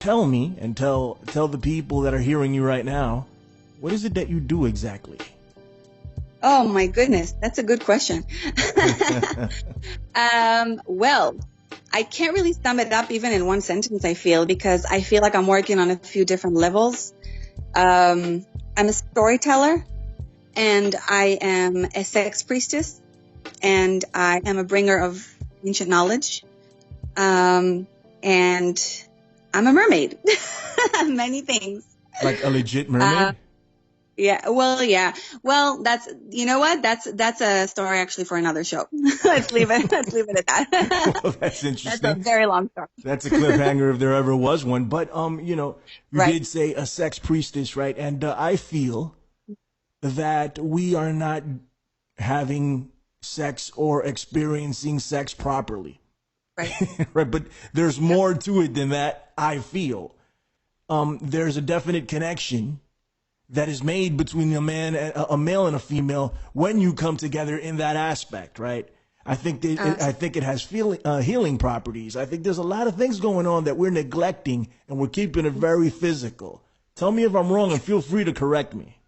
Tell me and tell the people that are hearing you right now, what is it that you do exactly? Oh my goodness, that's a good question. Well, I can't really sum it up even in one sentence, I feel, because I feel like I'm working on a few different levels. I'm a storyteller, and I am a sex priestess, and I am a bringer of ancient knowledge. And I'm a mermaid. Many things. Like a legit mermaid? Yeah. Well, that's, you know what? That's a story actually for another show. Let's leave it at that. Well, that's That's a interesting. very long story. That's a cliffhanger if there ever was one. But you Right. did say a sex priestess, right? And I feel that we are not having sex or experiencing sex properly. Right. Right, but there's more to it than that, I feel. There's a definite connection that is made between a male and a female when you come together in that aspect, right? I think it has healing properties. I think there's a lot of things going on that we're neglecting, and we're keeping it very physical. Tell me if I'm wrong, and feel free to correct me.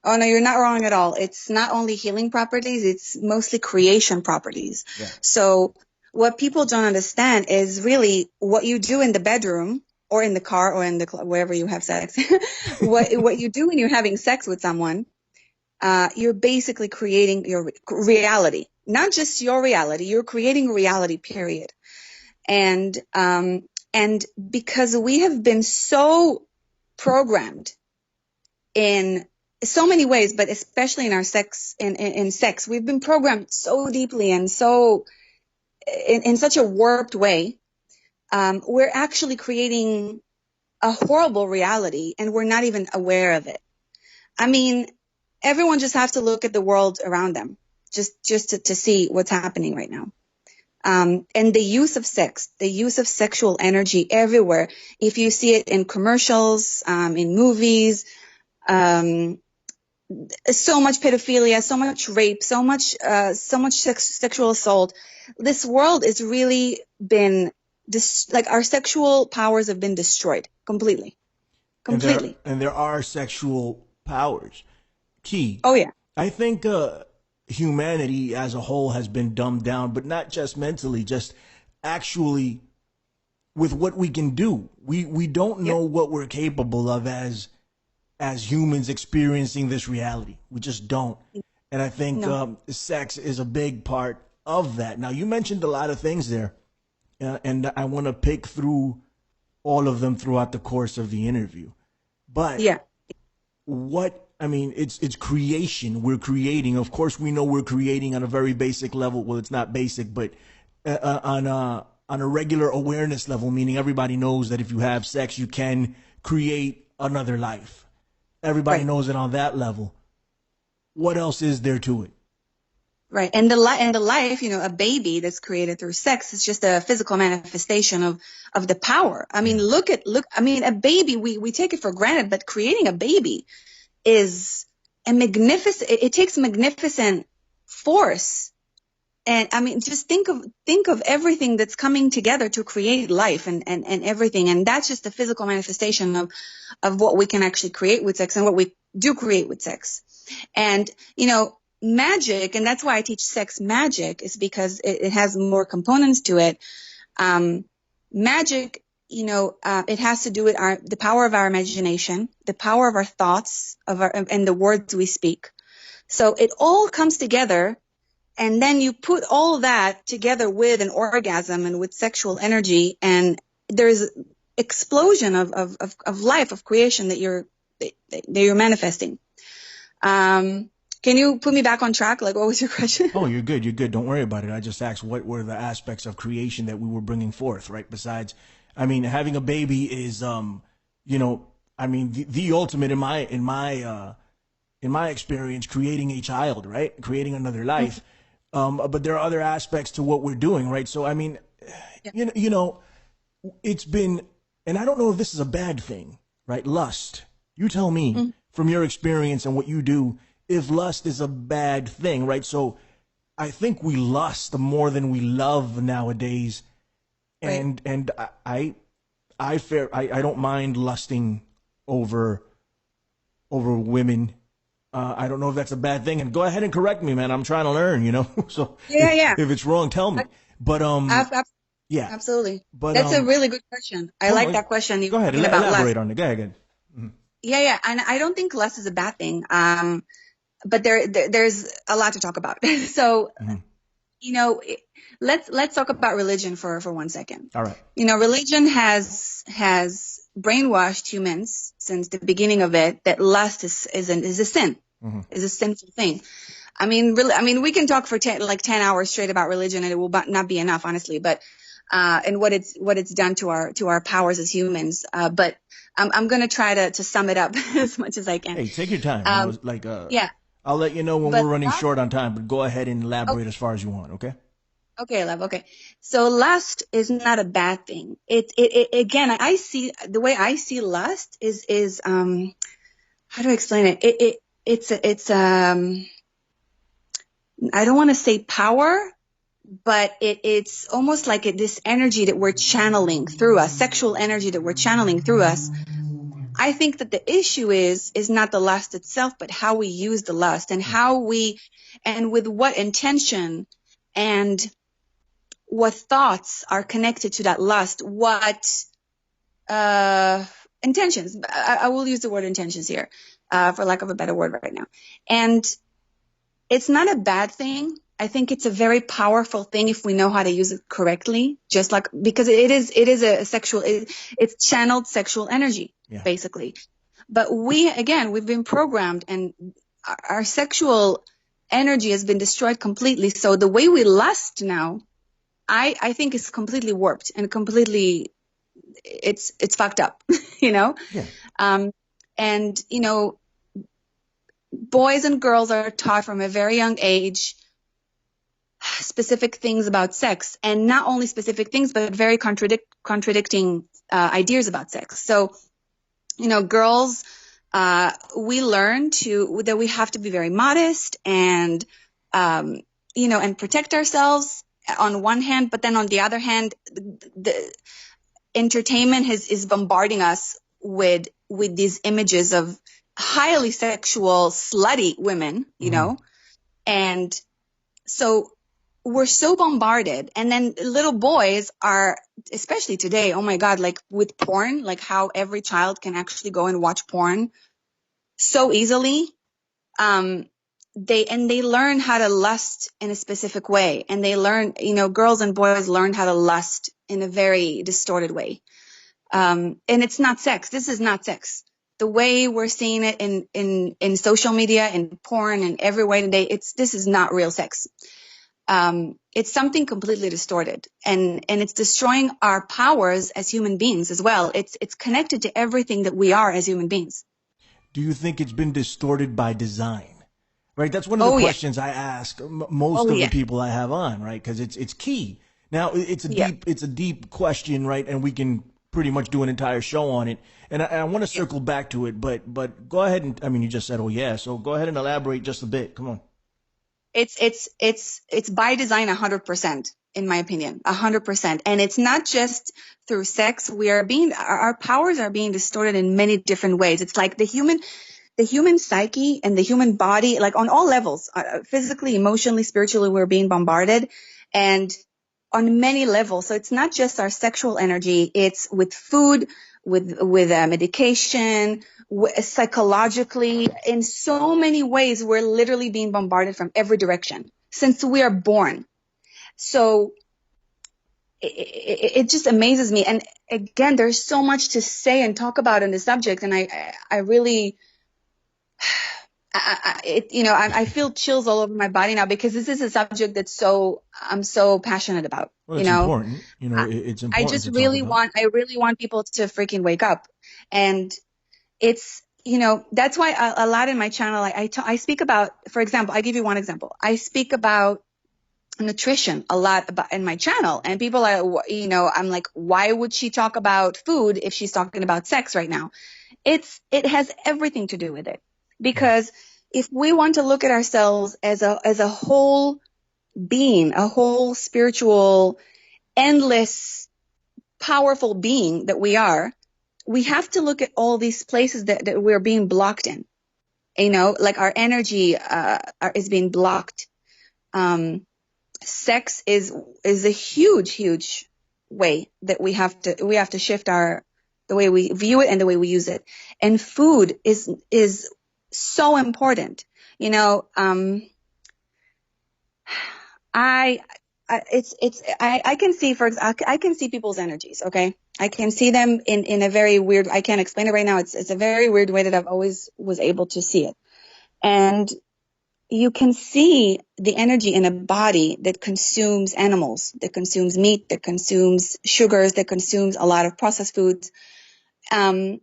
Oh, no, you're not wrong at all. It's not only healing properties, it's mostly creation properties. Yeah. So what people don't understand is really what you do in the bedroom or in the car or in the wherever you have sex. what you do when you're having sex with someone, you're basically creating your reality, not just your reality. You're creating reality, period. And because we have been so programmed in so many ways, but especially in our sex, in sex, we've been programmed so deeply and so in such a warped way. We're actually creating a horrible reality, and we're not even aware of it. I mean, everyone just has to look at the world around them, just to see what's happening right now. And the use of sex, the use of sexual energy everywhere. If you see it in commercials, in movies, so much pedophilia, so much rape, so much sexual assault. This world has really been like our sexual powers have been destroyed completely. And there are sexual powers. Key. Oh yeah. I think humanity as a whole has been dumbed down, but not just mentally, just actually with what we can do. We don't know what we're capable of as humans experiencing this reality. We just don't. And I think sex is a big part of that. Now, you mentioned a lot of things there, and I want to pick through all of them throughout the course of the interview. But it's creation. We're creating. Of course, we know we're creating on a very basic level. Well, it's not basic, but on a regular awareness level, meaning everybody knows that if you have sex, you can create another life. Everybody knows it on that level. What else is there to it? Right. And the life, a baby that's created through sex is just a physical manifestation of the power. I mean, a baby, we take it for granted, but creating a baby is it takes magnificent force. And I mean, just think of everything that's coming together to create life and everything. And that's just a physical manifestation of what we can actually create with sex and what we do create with sex. And, magic, and that's why I teach sex magic, is because it has more components to it. Magic, it has to do with the power of our imagination, the power of our thoughts, and the words we speak. So it all comes together, and then you put all that together with an orgasm and with sexual energy, and there's explosion of life, of creation that you're manifesting. Can you put me back on track? Like, what was your question? Oh, you're good. You're good. Don't worry about it. I just asked what were the aspects of creation that we were bringing forth, right? Besides, I mean, having a baby is, the ultimate in my experience, creating a child, right? Creating another life. But there are other aspects to what we're doing, right? So, I mean, it's been, and I don't know if this is a bad thing, right? Lust. You tell me from your experience and what you do, if lust is a bad thing, right? So I think we lust more than we love nowadays. And I I don't mind lusting over women. I don't know if that's a bad thing. And go ahead and correct me, man. I'm trying to learn, you know. So Yeah. if it's wrong, tell me. But yeah. Absolutely. But That's a really good question. I come like on, that question. You go were ahead, talking about lust. elaborate on it. Go ahead. Yeah. And I don't think lust is a bad thing. But there's a lot to talk about. So, Mm-hmm. you know, let's talk about religion for 1 second. All right. You know, religion has brainwashed humans since the beginning of it that lust is a sin, Mm-hmm. is a sinful thing. I mean, really, I mean, we can talk for 10 hours straight about religion, and it will not be enough, honestly. But and what it's done to our powers as humans. But I'm gonna try to sum it up as much as I can. Hey, take your time. You know, like Yeah. I'll let you know when But we're running short on time. But go ahead and elaborate as far as you want. Okay. okay, love. Okay. So lust is not a bad thing. It again, I see the way I see lust is how do I explain it? It's I don't want to say power, but it's almost like this energy that we're channeling through us, sexual energy that we're channeling through us. I think that the issue is not the lust itself, but how we use the lust and with what intention and what thoughts are connected to that lust, what intentions. I will use the word intentions here, for lack of a better word right now. And it's not a bad thing. I think it's a very powerful thing if we know how to use it correctly, just like, because it is a sexual, it's channeled sexual energy, basically. But we've been programmed, and our sexual energy has been destroyed completely. So the way we lust now, I think is completely warped and completely, it's fucked up, you know? Yeah. And, you know, boys and girls are taught from a very young age specific things about sex, and not only specific things, but very contradicting ideas about sex. So, you know, girls, we learn that we have to be very modest and, you know, and protect ourselves on one hand, but then on the other hand, the entertainment is bombarding us with these images of highly sexual, slutty women, you know, and so we're so bombarded. And then little boys are, especially today, oh my God, like with porn, like how every child can actually go and watch porn so easily. They learn how to lust in a specific way. And they learn, you know, girls and boys learn how to lust in a very distorted way. And it's not sex. This is not sex. The way we're seeing it in social media, in porn, and every way today, this is not real sex. It's something completely distorted, and it's destroying our powers as human beings as well. It's connected to everything that we are as human beings. Do you think it's been distorted by design? Right. That's one of the questions I ask most of the people I have on. Right. Because it's key. Now it's a deep question. Right. And we can pretty much do an entire show on it. And I want to circle back to it. But go ahead and, I mean, you just said, oh yeah. So go ahead and elaborate just a bit. Come on. It's by design 100%, in my opinion, 100%. And it's not just through sex. Our powers are being distorted in many different ways. It's like the human psyche and the human body, like on all levels, physically, emotionally, spiritually, we're being bombarded, and on many levels. So it's not just our sexual energy. It's with food, with medication, psychologically, in so many ways. We're literally being bombarded from every direction since we are born. So it just amazes me. And again, there's so much to say and talk about on the subject, and I really, I feel chills all over my body now, because this is a subject I'm so passionate about. Well, it's important. You know, it's important. I really want people to freaking wake up. And it's, you know, that's why a lot in my channel, I speak about, for example, I give you one example. I speak about nutrition a lot in my channel, and people are, you know, I'm like, why would she talk about food if she's talking about sex right now? It has everything to do with it, because if we want to look at ourselves as a whole being, a whole spiritual, endless powerful being that we are, we have to look at all these places that we're being blocked in. You know, like our energy is being blocked. Sex is a huge way that we have to shift the way we view it and the way we use it. And food is so important. You know, I can see, I can see people's energies. Okay. I can see them in a very weird, I can't explain it right now. It's a very weird way that I've always was able to see it. And you can see the energy in a body that consumes animals, that consumes meat, that consumes sugars, that consumes a lot of processed foods. And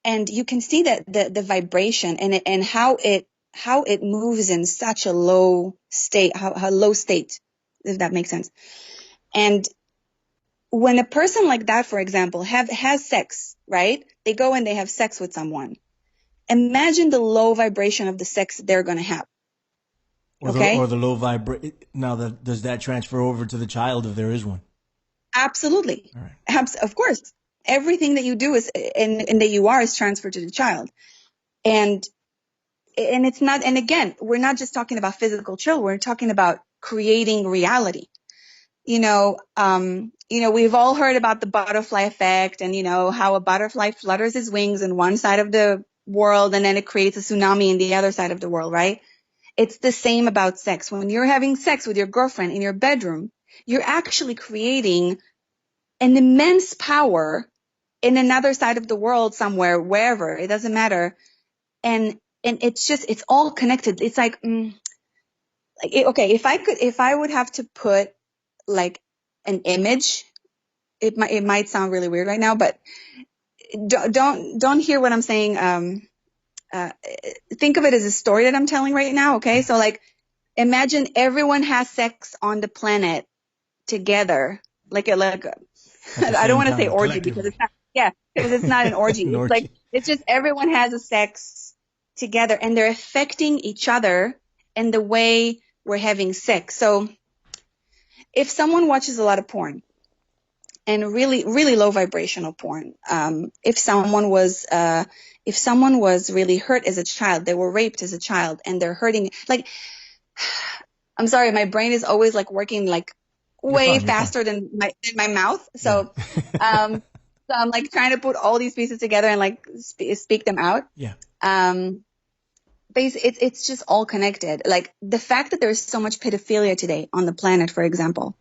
you can see that the vibration and how it moves in such a low state, how low state, if that makes sense. And when a person like that, for example, has sex, right? They go and they have sex with someone. Imagine the low vibration of the sex they're going to have. Or the low vibration. Now, does that transfer over to the child if there is one? Absolutely. All right. Of course. Everything that you do is and that you are is transferred to the child. And it's not, and again, we're not just talking about physical chill, we're talking about creating reality. You know, we've all heard about the butterfly effect and, you know, how a butterfly flutters its wings in one side of the world and then it creates a tsunami in the other side of the world, right? It's the same about sex. When you're having sex with your girlfriend in your bedroom, you're actually creating an immense power in another side of the world somewhere, wherever, it doesn't matter. And it's all connected. It's like, okay, if I would have to put like an image, it might sound really weird right now, but don't hear what I'm saying. Think of it as a story that I'm telling right now. Okay. So like, imagine everyone has sex on the planet together, like I don't want to say orgy because it's not, because it's not an orgy. An it's orgy. like, it's just everyone has a sex together and they're affecting each other in the way we're having sex. So if someone watches a lot of porn and really, really low vibrational porn, if someone was really hurt as a child, they were raped as a child and they're hurting, like, I'm sorry, my brain is always like working like way faster than my mouth. So, so I'm like trying to put all these pieces together and like speak them out. Yeah. It's just all connected. Like the fact that there's so much pedophilia today on the planet, for example,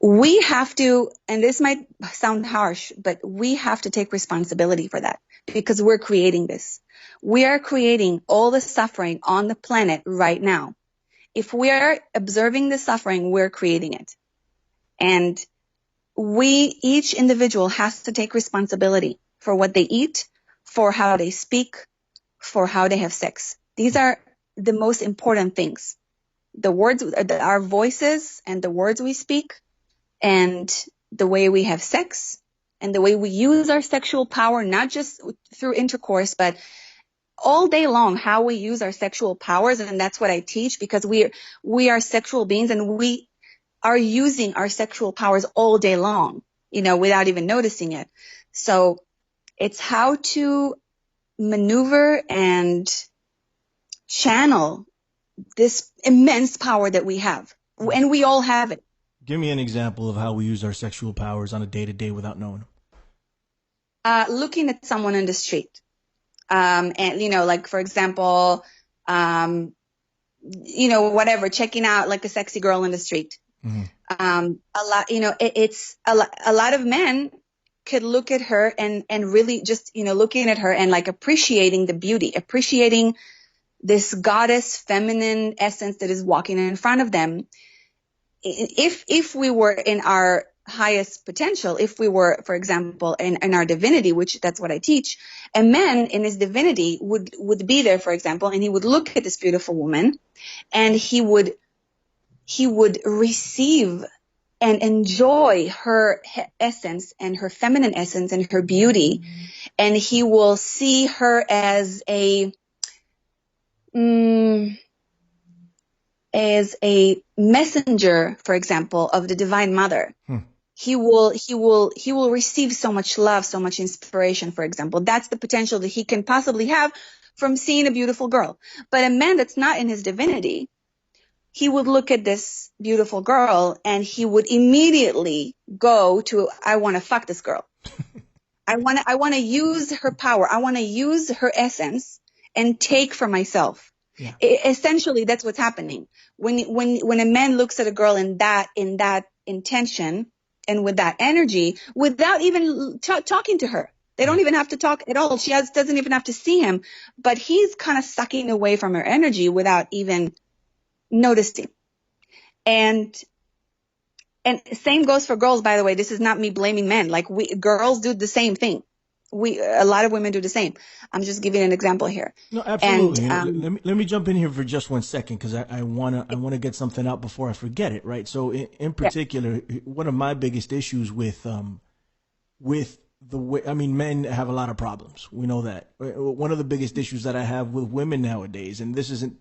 we have to, and this might sound harsh, but we have to take responsibility for that because we're creating this. We are creating all the suffering on the planet right now. If we are observing the suffering, we're creating it. And each individual has to take responsibility for what they eat, for how they speak, for how they have sex. These are the most important things. The words, our voices and the words we speak and the way we have sex and the way we use our sexual power, not just through intercourse, but all day long, how we use our sexual powers. And that's what I teach because we are sexual beings and we are using our sexual powers all day long, you know, without even noticing it. So it's how to maneuver and channel this immense power that we have. And we all have it. Give me an example of how we use our sexual powers on a day-to-day without knowing them. Looking at someone in the street. And, you know, like, for example, you know, whatever, checking out like a sexy girl in the street. Mm-hmm. A lot, you know, it's a lot of men could look at her and really just, you know, looking at her and like appreciating the beauty, appreciating this goddess feminine essence that is walking in front of them. If we were in our highest potential, if we were, for example, in our divinity, which that's what I teach, a man in his divinity would be there, for example, and he would look at this beautiful woman and he would receive and enjoy her essence and her feminine essence and her beauty. And he will see her as a messenger, for example, of the Divine Mother. he will receive so much love, so much inspiration, for example. That's the potential that he can possibly have from seeing a beautiful girl. But a man that's not in his divinity, he would look at this beautiful girl and he would immediately go to, I want to fuck this girl. I want to use her power. I want to use her essence and take for myself. Yeah. Essentially, that's what's happening. When a man looks at a girl in that intention and with that energy, without even talking to her, they don't even have to talk at all. She doesn't even have to see him, but he's kind of sucking away from her energy without even noticing. And same goes for girls, by the way. This is not me blaming men. Like girls do the same thing. A lot of women do the same. I'm just giving an example here. No, absolutely. And, let me jump in here for just 1 second, because I wanna get something out before I forget it. Right. So in particular, one of my biggest issues with the way, I mean, men have a lot of problems. We know that. One of the biggest issues that I have with women nowadays, and this isn't,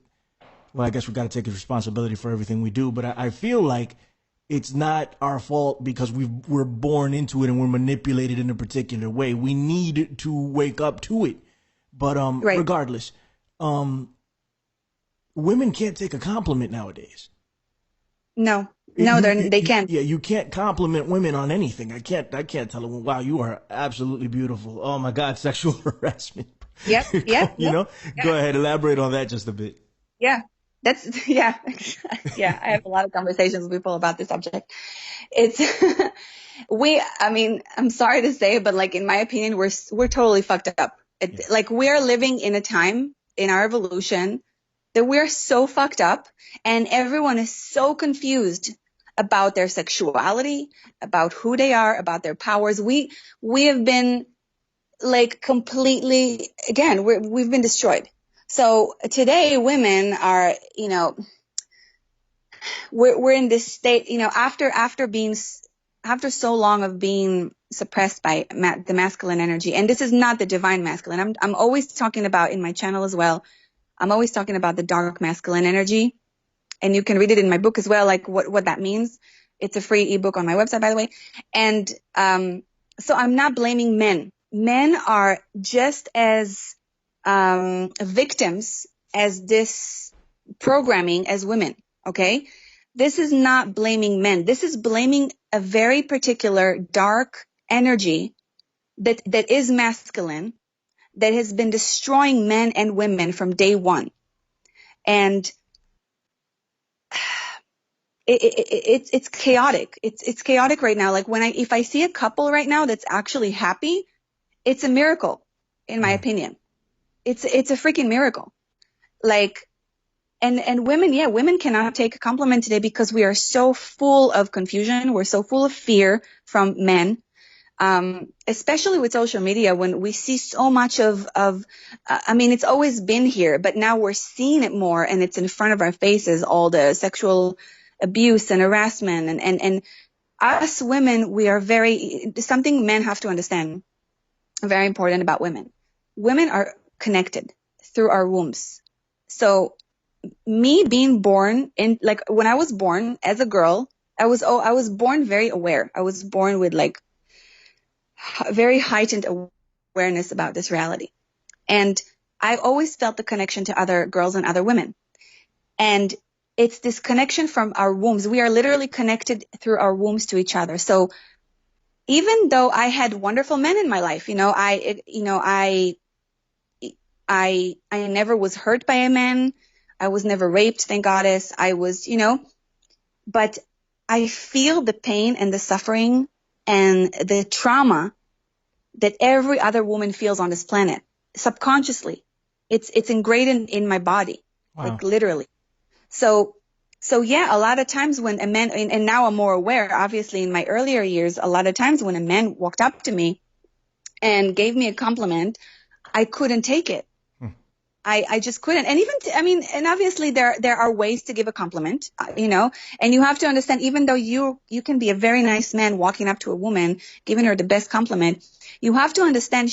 well, I guess we got to take responsibility for everything we do, but I feel like it's not our fault because we're born into it and we're manipulated in a particular way. We need to wake up to it. But regardless, women can't take a compliment nowadays. No, they can't. Yeah, you can't compliment women on anything. I can't tell them, wow, you are absolutely beautiful. Oh my God, sexual harassment. Yep. Go ahead, elaborate on that just a bit. Yeah. Yeah. I have a lot of conversations with people about this subject. It's, I'm sorry to say, but like, in my opinion, we're totally fucked up. Like, we're living in a time in our evolution that we're so fucked up, and everyone is so confused about their sexuality, about who they are, about their powers. We have been like completely, again, we've been destroyed. So today women are, we're in this state, after so long of being suppressed by the masculine energy. And this is not the divine masculine. I'm always talking about, in my channel as well, I'm always talking about the dark masculine energy. And you can read it in my book as well, like what that means. It's a free ebook on my website, by the way. And so I'm not blaming men. Men are just as victims as this programming as women, okay? This is not blaming men. This is blaming a very particular dark energy that is masculine, that has been destroying men and women from day one. And it's chaotic. It's chaotic right now. Like, if I see a couple right now that's actually happy, it's a miracle, in my opinion. It's a freaking miracle. Like, and women cannot take a compliment today because we are so full of confusion. We're so full of fear from men. Especially with social media, when we see so much it's always been here, but now we're seeing it more, and it's in front of our faces, all the sexual abuse and harassment. And us women, we are something men have to understand, very important about women. Women are connected through our wombs. So me being born in, like, when I was born as a girl, I was born very aware. I was born with like very heightened awareness about this reality. And I always felt the connection to other girls and other women. And it's this connection from our wombs. We are literally connected through our wombs to each other. So even though I had wonderful men in my life, I never was hurt by a man. I was never raped, thank goddess. I was, but I feel the pain and the suffering and the trauma that every other woman feels on this planet subconsciously. It's ingrained in my body, like literally. So yeah, a lot of times when a man, and now I'm more aware, obviously in my earlier years, a lot of times when a man walked up to me and gave me a compliment, I couldn't take it. I just couldn't. And even, and obviously there are ways to give a compliment, and you have to understand, even though you can be a very nice man walking up to a woman, giving her the best compliment, you have to understand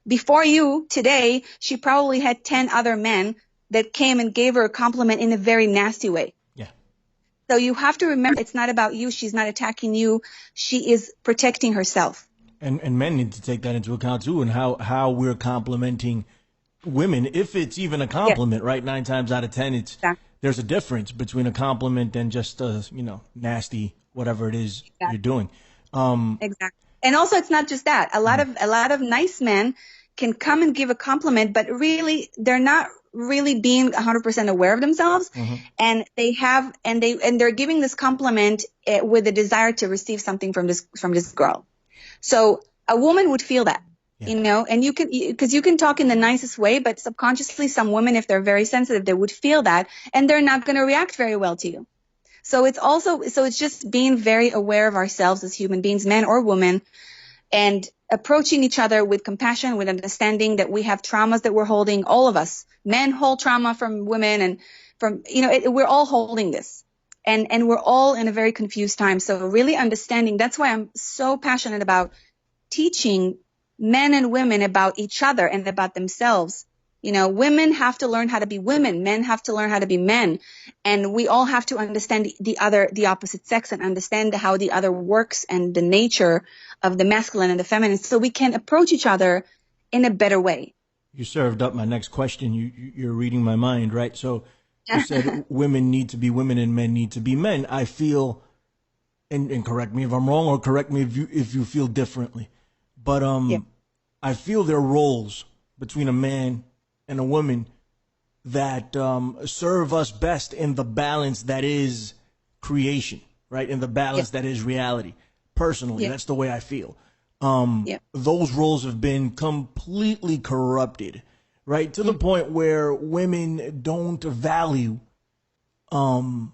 before you today, she probably had 10 other men that came and gave her a compliment in a very nasty way. Yeah. So you have to remember, it's not about you. She's not attacking you. She is protecting herself. And men need to take that into account too, and how we're complimenting women, if it's even a compliment, right? 9 times out of 10, Exactly. there's a difference between a compliment and just nasty whatever it is Exactly. you're doing. Exactly. And also, it's not just that. A lot of nice men can come and give a compliment, but really, they're not really being 100% aware of themselves, and they're giving this compliment with a desire to receive something from this girl. So a woman would feel that. And because you can talk in the nicest way, but subconsciously, some women, if they're very sensitive, they would feel that, and they're not going to react very well to you. So it's just being very aware of ourselves as human beings, men or women, and approaching each other with compassion, with understanding that we have traumas that we're holding. All of us, men hold trauma from women, and from, we're all holding this, and we're all in a very confused time. So really understanding, that's why I'm so passionate about teaching men and women about each other and about themselves. Women have to learn how to be women. Men have to learn how to be men. And we all have to understand the opposite sex, and understand how the other works and the nature of the masculine and the feminine, so we can approach each other in a better way. You served up my next question. You're reading my mind, right? So you said women need to be women and men need to be men. I feel, and correct me if I'm wrong, or correct me if you feel differently, but I feel there are roles between a man and a woman that serve us best in the balance that is creation, right? In the balance that is reality. Personally, that's the way I feel. Those roles have been completely corrupted, right? To the point where women don't value the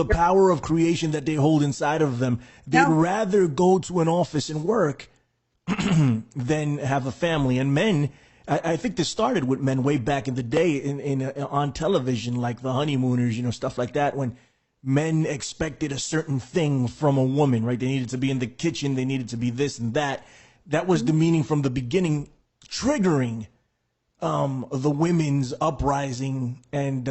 power of creation that they hold inside of them. They'd rather go to an office and work than have a family. And men, I think this started with men way back in the day on television, like the Honeymooners, stuff like that, when men expected a certain thing from a woman, right? They needed to be in the kitchen. They needed to be this and that. That was the meaning from the beginning, triggering the women's uprising and,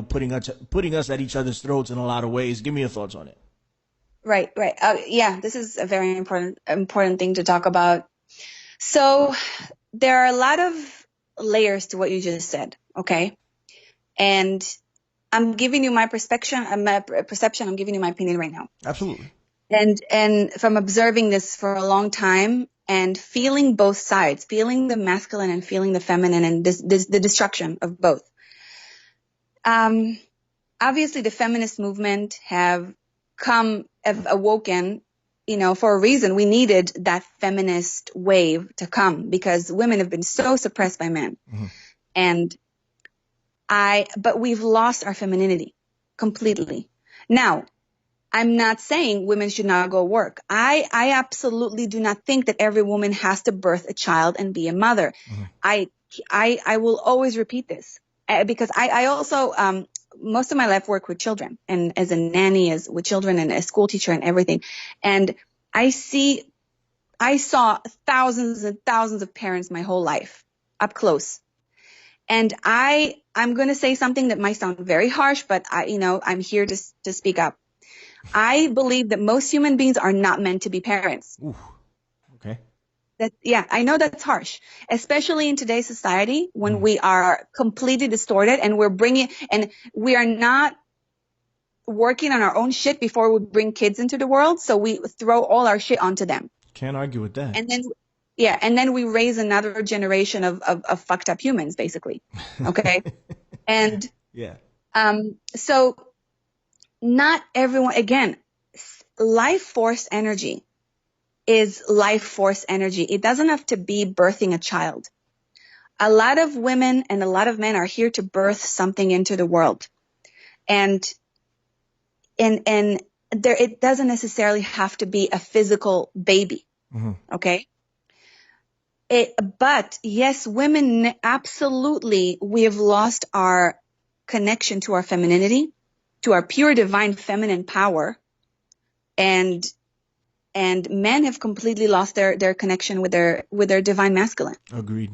putting us at each other's throats in a lot of ways. Give me your thoughts on it. Right. This is a very important thing to talk about. So there are a lot of layers to what you just said. Okay. And I'm giving you my perception. I'm giving you my opinion right now. Absolutely. And from observing this for a long time and feeling both sides, feeling the masculine and feeling the feminine, and the destruction of both. Obviously, the feminist movement have awoken, for a reason. We needed that feminist wave to come because women have been so suppressed by men. But we've lost our femininity completely. Now, I'm not saying women should not go work. I absolutely do not think that every woman has to birth a child and be a mother. I will always repeat this because I also, most of my life work with children, and as a nanny, with children, and a school teacher and everything. And I saw thousands and thousands of parents my whole life up close. And I'm going to say something that might sound very harsh, but I'm here to speak up. I believe that most human beings are not meant to be parents. Ooh, okay. I know that's harsh, especially in today's society when we are completely distorted and we are not working on our own shit before we bring kids into the world. So we throw all our shit onto them. Can't argue with that. And then we raise another generation of fucked up humans, basically. Okay. And so not everyone, again, life force energy is life force energy. It doesn't have to be birthing a child. A lot of women and a lot of men are here to birth something into the world. And there, it doesn't necessarily have to be a physical baby. Okay. But yes, women, absolutely, we have lost our connection to our femininity, to our pure divine feminine power, and men have completely lost their connection with their divine masculine. Agreed.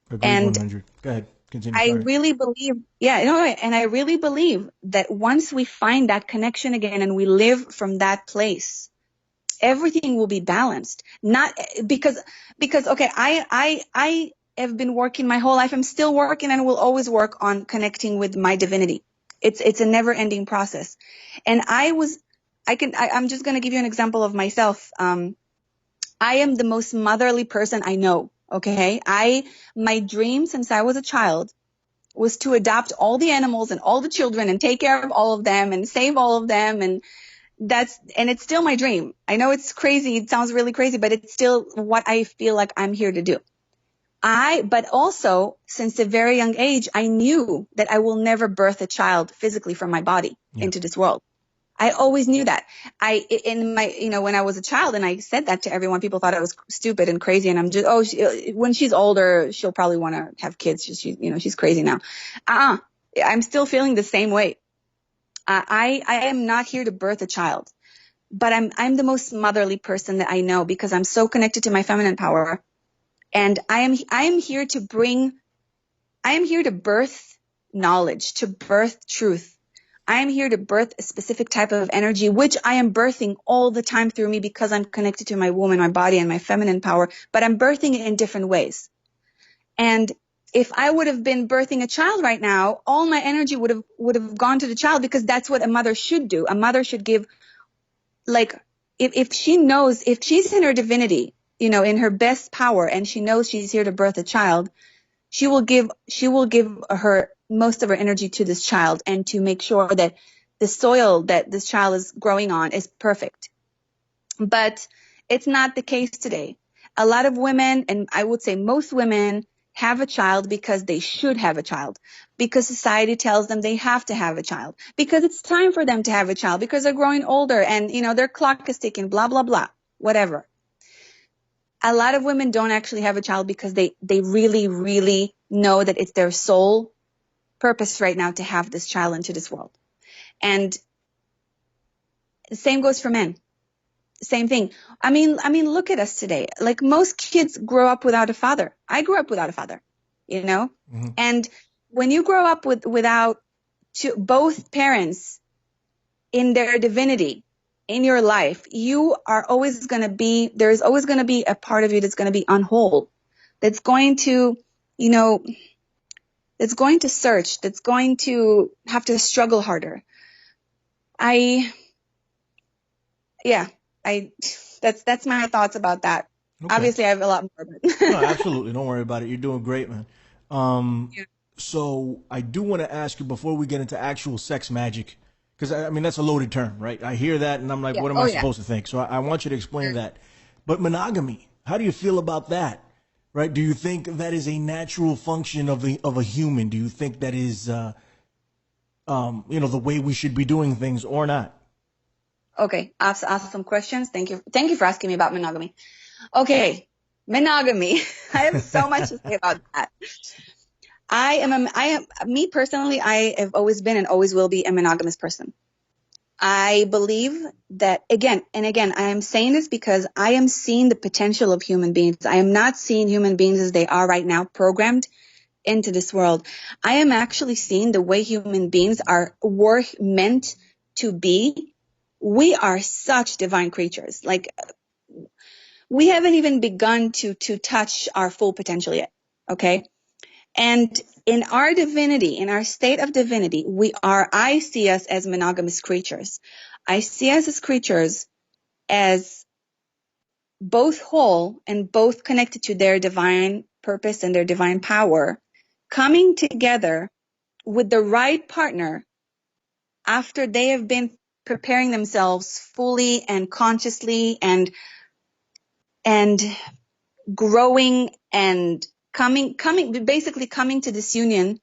100. Go ahead. Continue. I Sorry. really believe, yeah, no, and I really believe that once we find that connection again and we live from that place, everything will be balanced. Not because okay, I have been working my whole life. I'm still working and will always work on connecting with my divinity. It's a never ending process. And I'm just going to give you an example of myself. I am the most motherly person I know. Okay. My dream since I was a child was to adopt all the animals and all the children and take care of all of them and save all of them. And it's still my dream. I know it's crazy. It sounds really crazy, but it's still what I feel like I'm here to do. But also since a very young age, I knew that I will never birth a child physically from my body into this world. I always knew that. When I was a child and I said that to everyone, people thought I was stupid and crazy. And I'm just, when she's older, she'll probably want to have kids. She's crazy now. I'm still feeling the same way. I am not here to birth a child, but I'm the most motherly person that I know because I'm so connected to my feminine power. And I am here to birth knowledge, to birth truth. I am here to birth a specific type of energy, which I am birthing all the time through me because I'm connected to my woman, my body, and my feminine power, but I'm birthing it in different ways. And if I would have been birthing a child right now, all my energy would have gone to the child because that's what a mother should do. A mother should give, like, if she knows, if she's in her divinity, in her best power, and she knows she's here to birth a child, she will give her most of her energy to this child and to make sure that the soil that this child is growing on is perfect. But it's not the case today. A lot of women, and I would say most women, have a child because they should have a child, because society tells them they have to have a child, because it's time for them to have a child, because they're growing older and, their clock is ticking, blah, blah, blah, whatever. A lot of women don't actually have a child because they really, really know that it's their sole purpose right now to have this child into this world. And the same goes for men. Same thing. I mean, look at us today. Like, most kids grow up without a father. I grew up without a father, Mm-hmm. And when you grow up without both parents in their divinity in your life, you are always going to be, there's always going to be a part of you that's going to be unwhole, that's going to, that's going to search, that's going to have to struggle harder. That's my thoughts about that. Okay. Obviously, I have a lot more. But No, absolutely. Don't worry about it. You're doing great, man. Yeah. So I do want to ask you before we get into actual sex magic, because I mean that's a loaded term, right? I hear that and I'm like, Yeah. what am Oh, I yeah. supposed to think? So I want you to explain that. But monogamy, how do you feel about that? Right? Do you think that is a natural function of a human? Do you think that is the way we should be doing things or not? Okay. Ask some questions. Thank you. Thank you for asking me about monogamy. Okay. Monogamy. I have so much to say about that. Me personally, I have always been and always will be a monogamous person. I believe that, again and again, I am saying this because I am seeing the potential of human beings. I am not seeing human beings as they are right now, programmed into this world. I am actually seeing the way human beings were meant to be. We are such divine creatures. Like, we haven't even begun to touch our full potential yet. Okay. And in our divinity, in our state of divinity, I see us as monogamous creatures. I see us as creatures as both whole and both connected to their divine purpose and their divine power, coming together with the right partner after they have been preparing themselves fully and consciously and growing and basically coming to this union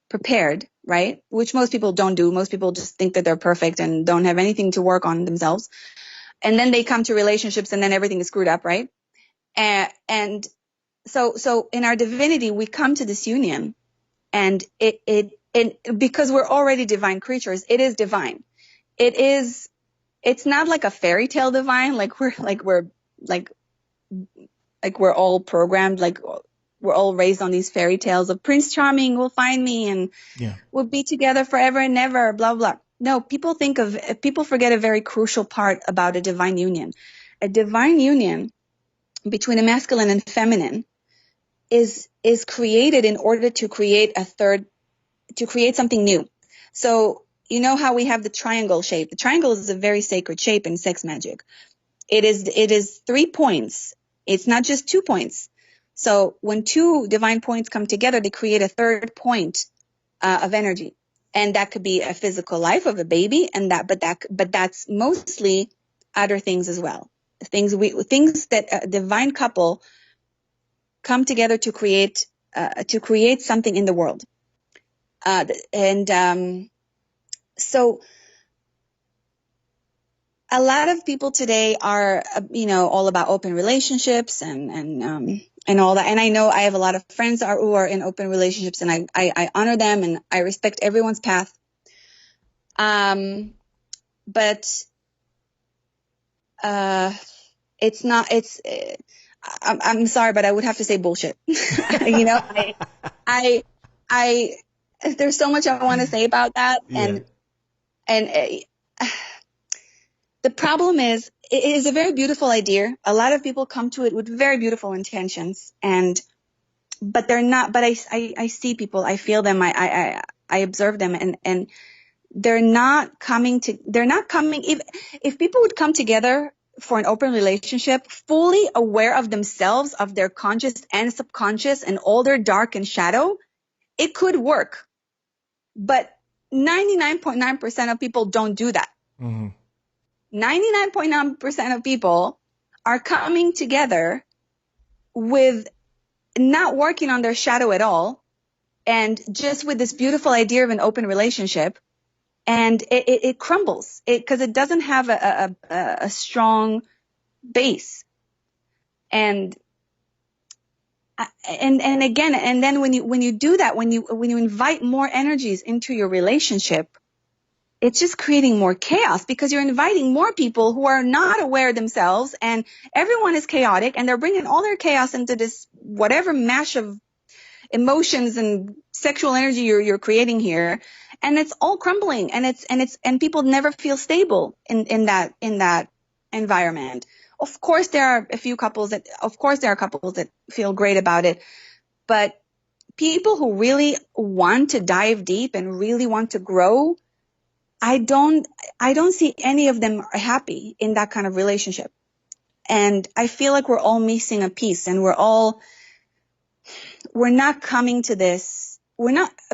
prepared, right? Which most people don't do. Most people just think that they're perfect and don't have anything to work on themselves. And then they come to relationships and then everything is screwed up, right? And so in our divinity, we come to this union, and because we're already divine creatures, it is divine. It's not like a fairy tale divine, like we're all programmed, like we're all raised on these fairy tales of Prince Charming will find me and Yeah. we'll be together forever and never, blah, blah. No, people forget a very crucial part about a divine union. A divine union between a masculine and feminine is created in order to create something new. So, you know how we have the triangle shape? The triangle is a very sacred shape in sex magic. It is 3 points. It's not just 2 points. So when 2 divine points come together, they create a third point of energy. And that could be a physical life of a baby, but that's mostly other things as well. Things that a divine couple come together to create something in the world. So a lot of people today are, all about open relationships and all that. And I know I have a lot of friends who are in open relationships, and I honor them and I respect everyone's path. But it's not. I'm sorry, but I would have to say bullshit. I there's so much I want to say about that, Yeah. and the problem is, it is a very beautiful idea. A lot of people come to it with very beautiful intentions, but they're not. But I see people, I feel them, I observe them, and they're not coming. If people would come together for an open relationship, fully aware of themselves, of their conscious and subconscious, and all their dark and shadow, it could work. But 99.9% of people don't do that. Mm-hmm. 99.9% of people are coming together with not working on their shadow at all, and just with this beautiful idea of an open relationship, and it crumbles because it doesn't have a strong base. And again, and then when you do that, when you invite more energies into your relationship, it's just creating more chaos, because you're inviting more people who are not aware themselves, and everyone is chaotic, and they're bringing all their chaos into this whatever mash of emotions and sexual energy you're creating here, and it's all crumbling, and people never feel stable in that environment. Of course, there are couples that feel great about it, but people who really want to dive deep and really want to grow, I don't see any of them are happy in that kind of relationship. And I feel like we're all missing a piece, and we're not coming to this.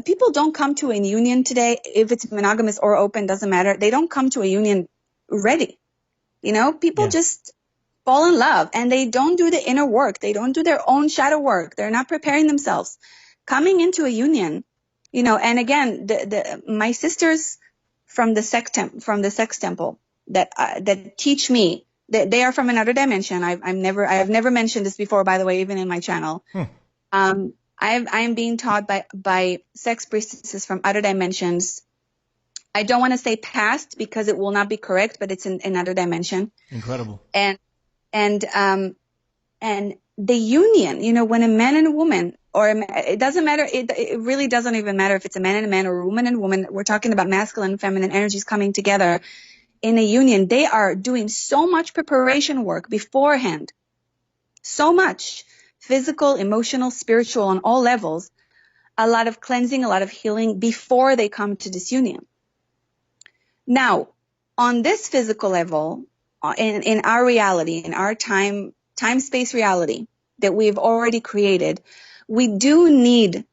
People don't come to a union today, if it's monogamous or open, doesn't matter. They don't come to a union ready. People just fall in love, and they don't do the inner work. They don't do their own shadow work. They're not preparing themselves. Coming into a union, and again, my sisters from the sex temple that teach me, that they are from another dimension. I've never mentioned this before, by the way, even in my channel. I'm being taught by sex priestesses from other dimensions. I don't want to say past because it will not be correct, but it's in another dimension. Incredible. And the union, when a man and a woman, it doesn't matter. It really doesn't even matter if it's a man and a man or a woman and a woman. We're talking about masculine and feminine energies coming together in a union. They are doing so much preparation work beforehand. So much physical, emotional, spiritual, on all levels. A lot of cleansing, a lot of healing before they come to this union. Now, on this physical level, in our reality, in our time-space reality that we've already created, we do need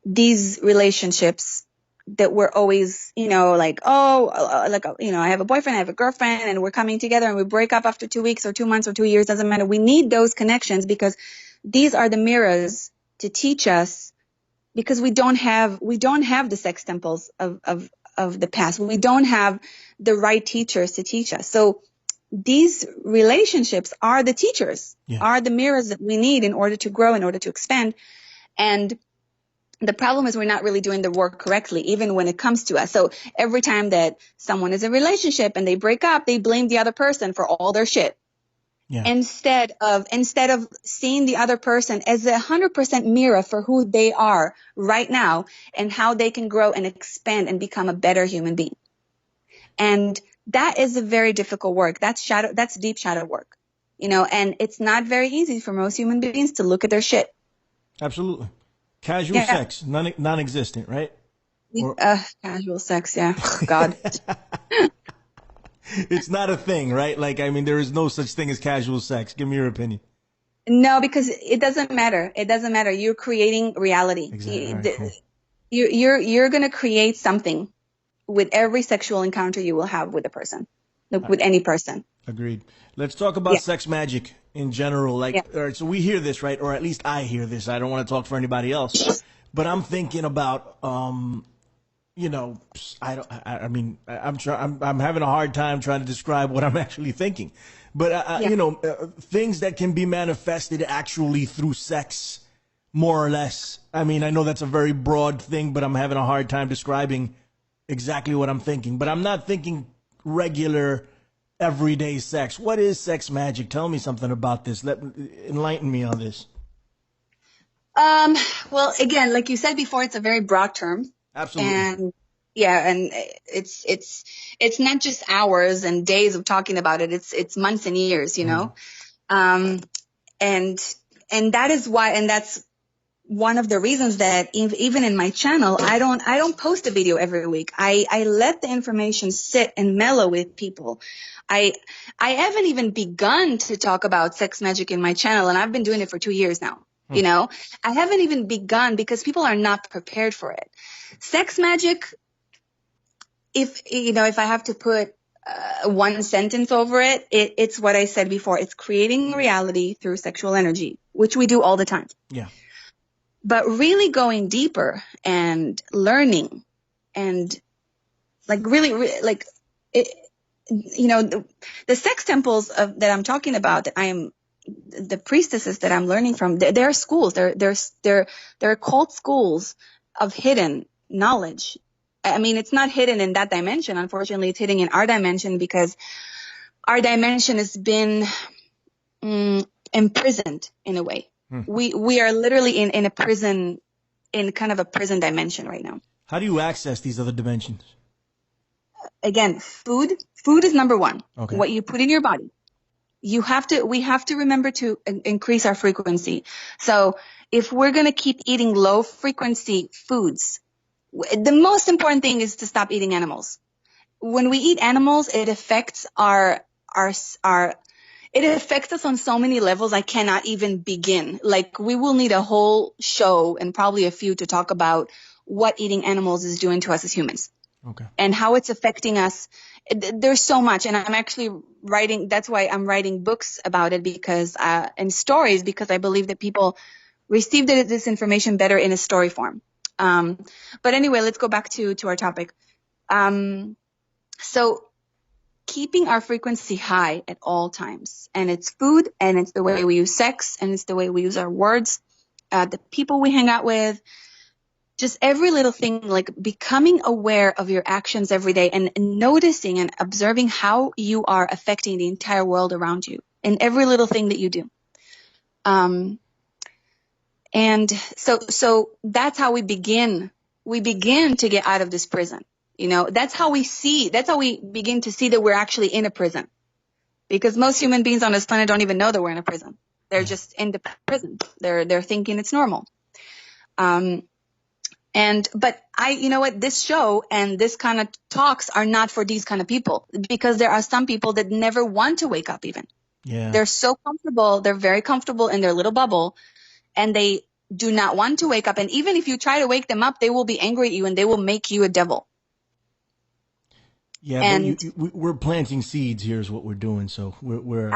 these relationships that we're always, I have a boyfriend, I have a girlfriend, and we're coming together, and we break up after 2 weeks or 2 months or 2 years, doesn't matter. We need those connections, because these are the mirrors to teach us, because we don't have the sex temples of the past. We don't have the right teachers to teach us. So these relationships are the teachers, are the mirrors that we need in order to grow, in order to expand. And the problem is we're not really doing the work correctly, even when it comes to us. So every time that someone is in a relationship and they break up, they blame the other person for all their shit. Yeah. instead of seeing the other person as 100% mirror for who they are right now and how they can grow and expand and become a better human being. And that is a very difficult work. That's deep shadow work, and it's not very easy for most human beings to look at their shit. Absolutely. Casual Yeah. sex, non-existent, right? Or Casual sex. Yeah. God. it's not a thing, right? Like, I mean, there is no such thing as casual sex. Give me your opinion. No, because it doesn't matter. It doesn't matter. You're creating reality. Exactly. All right, cool. You're going to create something with every sexual encounter you will have with a person, like with any person. Agreed. Let's talk about sex magic in general. Like, all right, so we hear this, right? Or at least I hear this. I don't want to talk for anybody else, but I'm thinking about, I'm having a hard time trying to describe what I'm actually thinking, but things that can be manifested actually through sex, more or less. I mean, I know that's a very broad thing, but I'm having a hard time describing exactly what I'm thinking. But I'm not thinking regular, everyday sex. What is sex magic? Tell me something about this. Enlighten me on this. Well, again, like you said before, it's a very broad term. Absolutely. And it's not just hours and days of talking about it. It's months and years, and that is why, and that's one of the reasons that even in my channel, I don't post a video every week. I let the information sit and mellow with people. I haven't even begun to talk about sex magic in my channel, and I've been doing it for 2 years now. I haven't even begun because people are not prepared for it. Sex magic, if I have to put one sentence over it, it's what I said before. It's creating reality through sexual energy, which we do all the time. Yeah. But really going deeper and learning and like really like it, the sex temples that I'm talking about, that the priestesses that I'm learning from, they're schools. They're called schools of hidden knowledge. I mean, it's not hidden in that dimension. Unfortunately, it's hidden in our dimension because our dimension has been imprisoned in a way. We are literally in a prison, in kind of a prison dimension right now. How do you access these other dimensions? Again, food is number one. Okay. What you put in your body. We have to remember to increase our frequency. So if we're going to keep eating low frequency foods, the most important thing is to stop eating animals. When we eat animals, it affects it affects us on so many levels I cannot even begin. Like, we will need a whole show and probably a few to talk about what eating animals is doing to us as humans. Okay. And how it's affecting us. There's so much, and I'm actually writing. That's why I'm writing books about it, because and stories, because I believe that people receive this information better in a story form. But anyway, let's go back to our topic. So keeping our frequency high at all times, and it's food, and it's the way we use sex, and it's the way we use our words, the people we hang out with. Just every little thing, like becoming aware of your actions every day and noticing and observing how you are affecting the entire world around you in every little thing that you do. And so that's how we begin. We begin to get out of this prison. That's how we begin to see that we're actually in a prison, because most human beings on this planet don't even know that we're in a prison. They're just in the prison. They're thinking it's normal. But this show and this kind of talks are not for these kind of people, because there are some people that never want to wake up even. Yeah. They're so comfortable. They're very comfortable in their little bubble, and they do not want to wake up. And even if you try to wake them up, they will be angry at you and they will make you a devil. Yeah. And but we're planting seeds here is what we're doing. So we're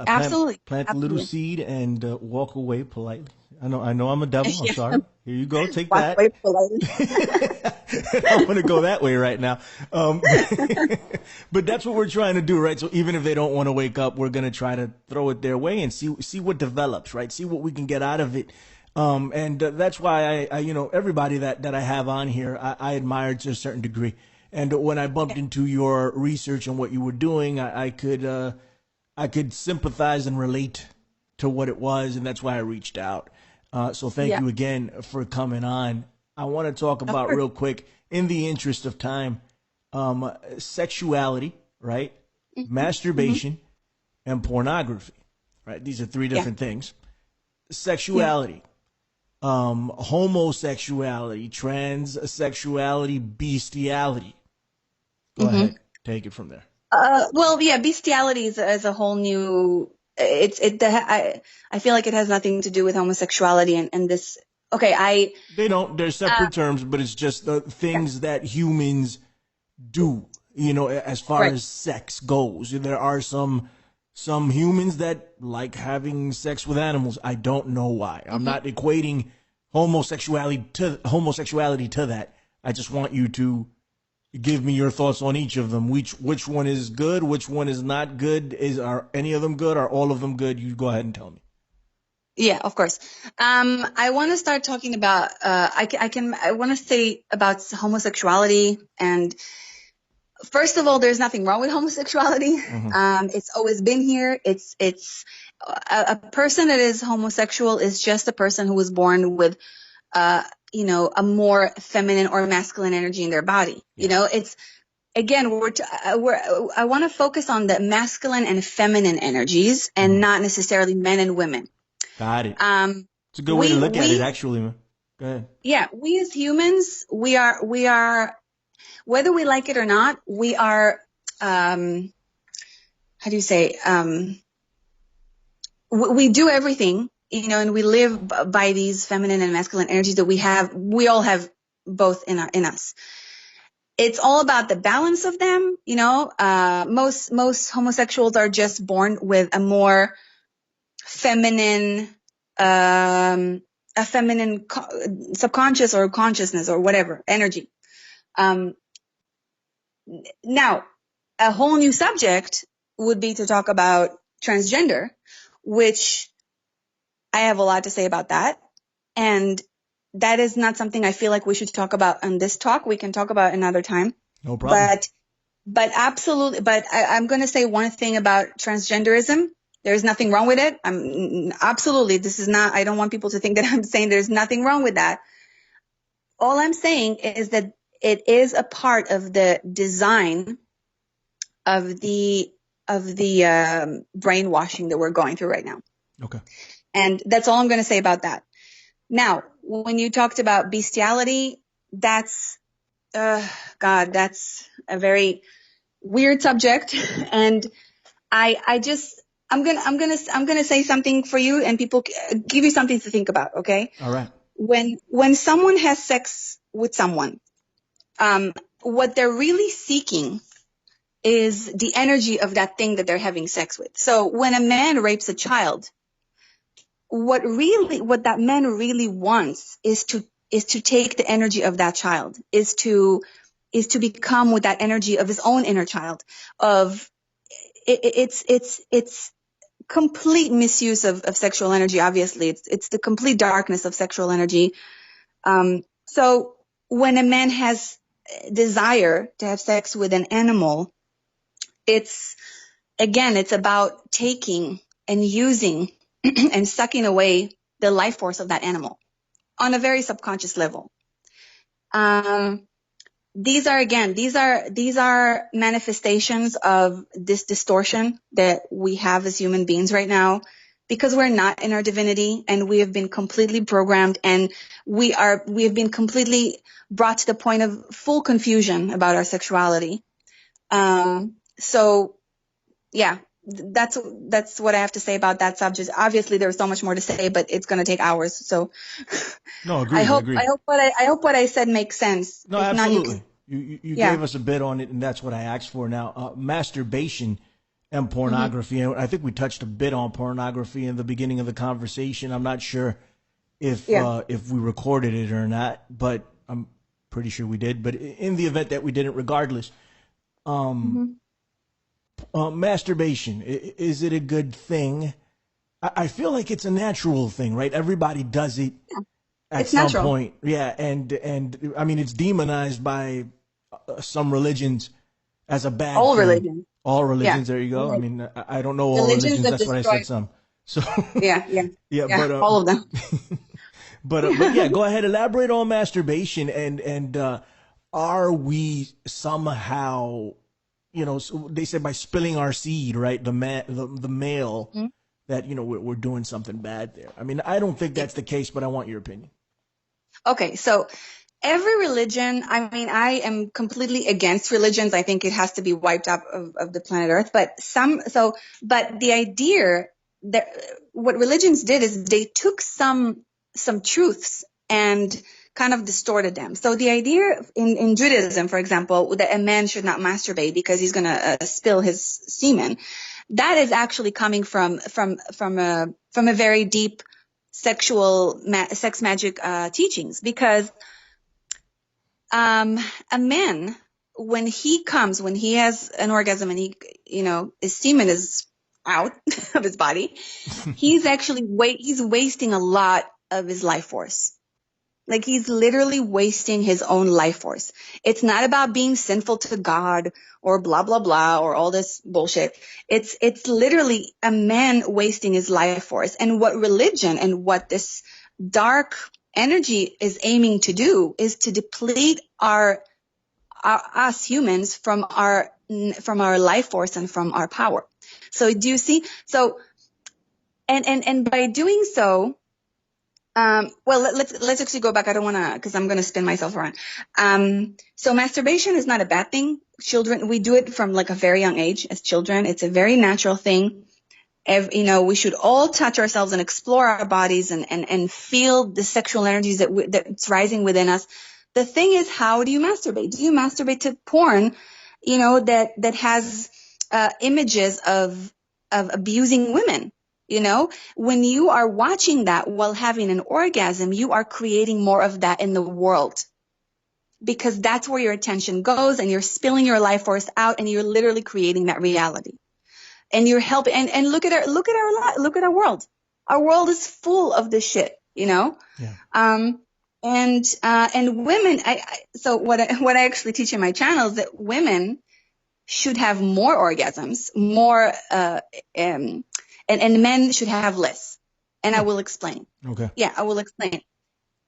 absolutely. Plant a little seed and walk away politely. I know I'm a devil. I'm sorry. Here you go. Take that. I'm going to go that way right now. But that's what we're trying to do, right? So even if they don't want to wake up, we're going to try to throw it their way and see what develops, right? See what we can get out of it. And that's why I everybody that I have on here, I admire to a certain degree. And when I bumped into your research and what you were doing, I could I could sympathize and relate to what it was, and that's why I reached out. So thank Yeah, you again for coming on. I want to talk of about course. real quick, in the interest of time, sexuality, right? Hmm. Hmm. Masturbation and pornography, right? These are three Yeah, different things. yeah. Sexuality, homosexuality, transsexuality, bestiality. Go Hmm. ahead, take it from there. Well, yeah, bestiality is a whole new. I feel like it has nothing to do with homosexuality and this. Okay, They don't. They're uh, separate terms, but it's just the yeah, things that humans do. You know, as far right. as sex goes, there are some humans that like having sex with animals. I don't know why. I'm Hmm. not equating homosexuality to that. I just want you to give me your thoughts on each of them. Which one is good? Which one is not good? Are any of them good? Are all of them good? You go ahead and tell me. Yeah, of course. I want to start talking about. I want to say about homosexuality. And first of all, there's nothing wrong with homosexuality. Hmm. It's always been here. It's a person that is homosexual is just a person who was born with a more feminine or masculine energy in their body. Yeah, It's again, I want to focus on the masculine and feminine energies and hmm, not necessarily men and women. got it. Um, It's a good way to we look at it, we actually, man. Go ahead. yeah, we as humans, we are whether we like it or not, we are um, how do you say we do everything, and we live by these feminine and masculine energies that we all have both in us. It's all about the balance of them. Most homosexuals are just born with a more feminine, um, a feminine subconscious or consciousness or whatever energy. Um, Now, a whole new subject would be to talk about transgender, which I have a lot to say about that. And that is not something I feel like we should talk about on this talk. We can talk about another time. No problem. But absolutely. But I'm going to say one thing about transgenderism. There's nothing wrong with it. Absolutely. This is not, I don't want people to think that I'm saying there's nothing wrong with that. All I'm saying is that it is a part of the design of the brainwashing that we're going through right now. Okay. And that's all I'm going to say about that. Now, when you talked about bestiality, that's, God, that's a very weird subject. And I just, I'm gonna say something for you and people give you something to think about. Okay. All right. When someone has sex with someone, um, what they're really seeking is the energy of that thing that they're having sex with. So when a man rapes a child, what that man really wants is to take the energy of that child, is to become with that energy of his own inner child. Of it's complete misuse of sexual energy. Obviously, it's the complete darkness of sexual energy. So when a man has desire to have sex with an animal, it's again, it's about taking and using and sucking away the life force of that animal on a very subconscious level. Um, these are manifestations of this distortion that we have as human beings right now, because we're not in our divinity and we have been completely programmed, and we have been completely brought to the point of full confusion about our sexuality. So yeah, that's what I have to say about that subject. Obviously, there's so much more to say, but it's going to take hours. So No, I agreed. hope Agreed. I hope what I said makes sense. No, If not, you can. absolutely. You Yeah. gave us a bit on it, and that's what I asked for. Now, masturbation and Hmm. pornography. And I think we touched a bit on pornography in the beginning of the conversation. I'm not sure Yeah. if we recorded it or not, but I'm pretty sure we did. But in the event that we didn't, regardless, Hmm. masturbation, is it a good thing? I feel like it's a natural thing, right? Everybody does it at It's some natural. point. Yeah, and I mean it's demonized by some religions as a bad All thing. religion. All Yeah. religions. There you go. I Like mean, I don't know all religions religions. that That's what I said. destroy. Some. So Yeah, yeah, yeah, yeah. All of them. but yeah, go ahead. Elaborate on masturbation and are we somehow, so they say by spilling our seed, right? The male, Mhm. that we're doing something bad there. I mean, I don't think that's the case, but I want your opinion. Okay, so every religion, I mean, I am completely against religions. I think it has to be wiped out of the planet Earth. But the idea that what religions did is they took some truths and kind of distorted them. So the idea in Judaism, for example, that a man should not masturbate because he's going to spill his semen, that is actually coming from a very deep sex magic teachings, because a man, when he has an orgasm and his semen is out of his body, he's wasting a lot of his life force. Like, he's literally wasting his own life force. It's not about being sinful to God or blah, blah, blah, or all this bullshit. It's literally a man wasting his life force. And what religion and what this dark energy is aiming to do is to deplete us humans from our life force and from our power. So do you see? So, and by doing so, well, let's actually go back. I don't want to, because I'm going to spin myself around. So masturbation is not a bad thing. Children, we do it from like a very young age as children. It's a very natural thing. We should all touch ourselves and explore our bodies and feel the sexual energies that's rising within us. The thing is, how do you masturbate? Do you masturbate to porn, that has images of abusing women? When you are watching that while having an orgasm, you are creating more of that in the world, because that's where your attention goes, and you're spilling your life force out, and you're literally creating that reality. And you're helping. And look at our world. Our world is full of this shit. Yeah. And women. So what I actually teach in my channel is that women should have more orgasms, more, and men should have less. And I will explain. Okay. Yeah, I will explain.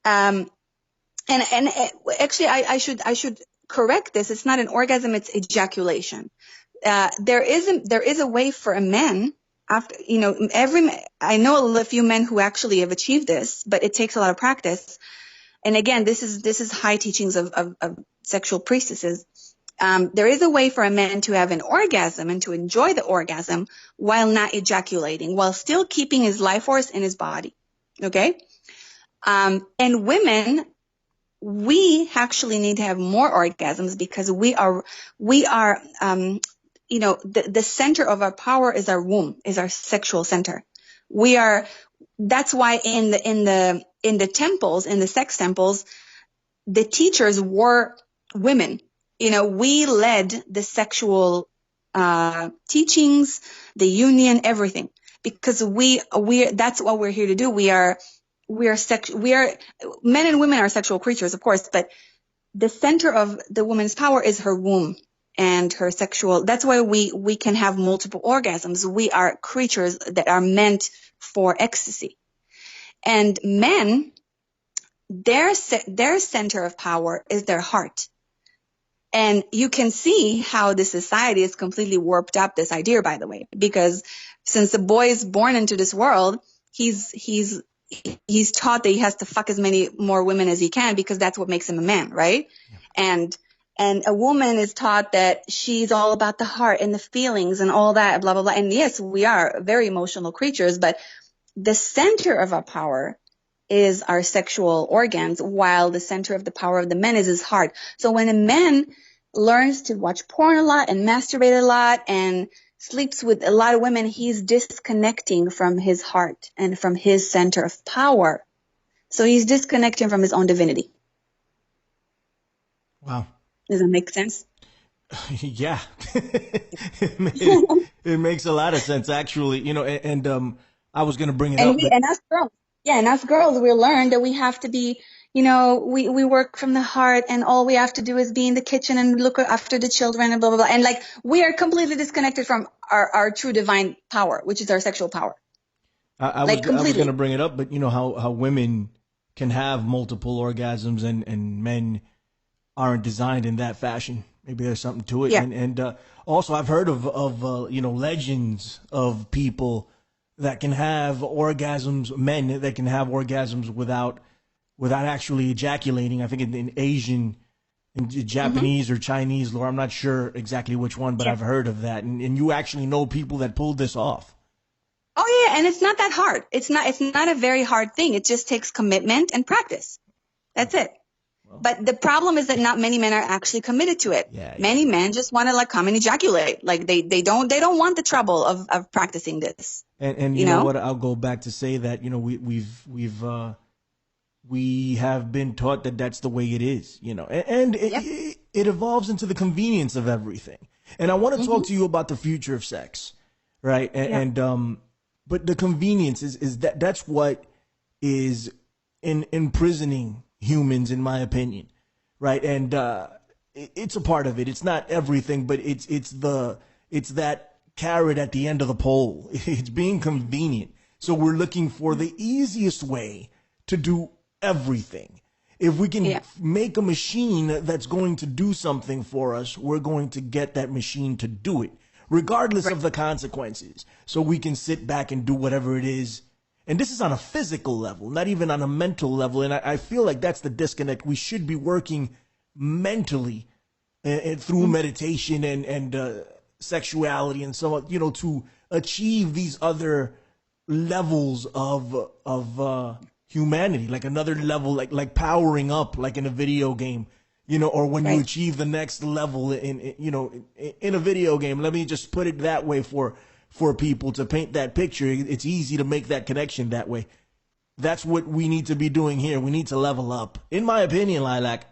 And actually, I should correct this. It's not an orgasm; it's ejaculation. There is a way for a man after, I know a few men who actually have achieved this, but it takes a lot of practice. And again, this is high teachings of sexual priestesses. There is a way for a man to have an orgasm and to enjoy the orgasm while not ejaculating, while still keeping his life force in his body. Okay? And women, we actually need to have more orgasms, because we are, the center of our power is our womb, is our sexual center. That's why in the temples, in the sex temples, the teachers were women. We led the sexual teachings, the union, everything, because that's what we're here to do. Men and women are sexual creatures, of course, but the center of the woman's power is her womb and her sexual. That's why we can have multiple orgasms. We are creatures that are meant for ecstasy. And men, their center of power is their heart. And you can see how the society is completely warped up this idea, by the way, because since the boy is born into this world, he's taught that he has to fuck as many more women as he can, because that's what makes him a man, right? Yeah. And a woman is taught that she's all about the heart and the feelings and all that, blah, blah, blah. And yes, we are very emotional creatures, but the center of our power is our sexual organs, while the center of the power of the men is his heart. So when a man learns to watch porn a lot and masturbate a lot and sleeps with a lot of women, he's disconnecting from his heart and from his center of power. So he's disconnecting from his own divinity. Wow. Does that make sense? Yeah. it makes a lot of sense, actually. I was going to bring it up. And us girls, we learn that we have to be, we work from the heart and all we have to do is be in the kitchen and look after the children and blah, blah, blah. And like, we are completely disconnected from our true divine power, which is our sexual power. I was going to bring it up, but you know how women can have multiple orgasms and men aren't designed in that fashion. Maybe there's something to it. Yeah. And also I've heard of legends of people that can have orgasms, men that can have orgasms without actually ejaculating. I think in Asian, in Japanese or Chinese lore, I'm not sure exactly which one, but I've heard of that. And you actually know people that pulled this off. Oh yeah, and it's not that hard. It's not a very hard thing. It just takes commitment and practice. That's it. Well, but the problem is that not many men are actually committed to it. Yeah. Many men just want to like come and ejaculate. Like they don't want the trouble of practicing this. And you know what? I'll go back to say that we have been taught that that's the way it is, and it evolves into the convenience of everything. And I want to talk to you about the future of sex, right? But the convenience is that's what is imprisoning humans, in my opinion, right? And it's a part of it. It's not everything, but it's that carrot at the end of the pole. It's being convenient. So we're looking for the easiest way to do everything. If we can make a machine that's going to do something for us, we're going to get that machine to do it, regardless of the consequences. So we can sit back and do whatever it is. And this is on a physical level, not even on a mental level. And I feel like that's the disconnect. We should be working mentally and through meditation and sexuality and so on, to achieve these other levels of humanity, like another level, like powering up, like in a video game, or when you achieve the next level in a video game. Let me just put it that way for people to paint that picture. It's easy to make that connection that way. That's what we need to be doing here. We need to level up, in my opinion, Lilac.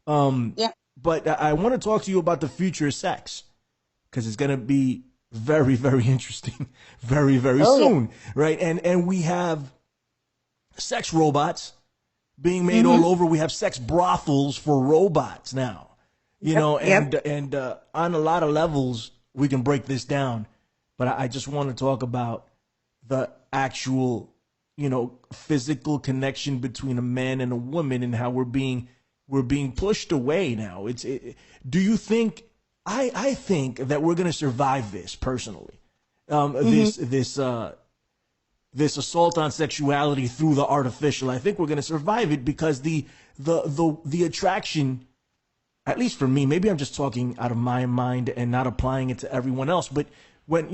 But I want to talk to you about the future of sex, because it's going to be very, very interesting, very, very soon, right? And we have sex robots being made all over. We have sex brothels for robots now, and on a lot of levels, we can break this down. But I just want to talk about the actual, physical connection between a man and a woman and how we're being pushed away now. Do you think? I think that we're going to survive this personally. This assault on sexuality through the artificial. I think we're going to survive it because the attraction, at least for me, maybe I'm just talking out of my mind and not applying it to everyone else, but when,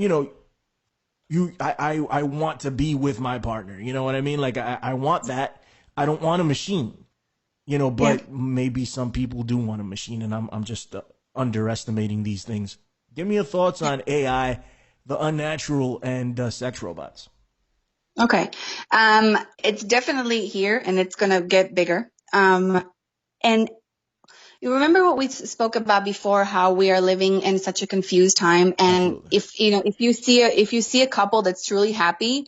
I want to be with my partner, you know what I mean? Like I want that. I don't want a machine, but maybe some people do want a machine, and I'm just underestimating these things. Give me your thoughts on AI, the unnatural, and sex robots. Okay. It's definitely here, and it's going to get bigger. And you remember what we spoke about before, how we are living in such a confused time. And Absolutely. if you see a couple that's truly happy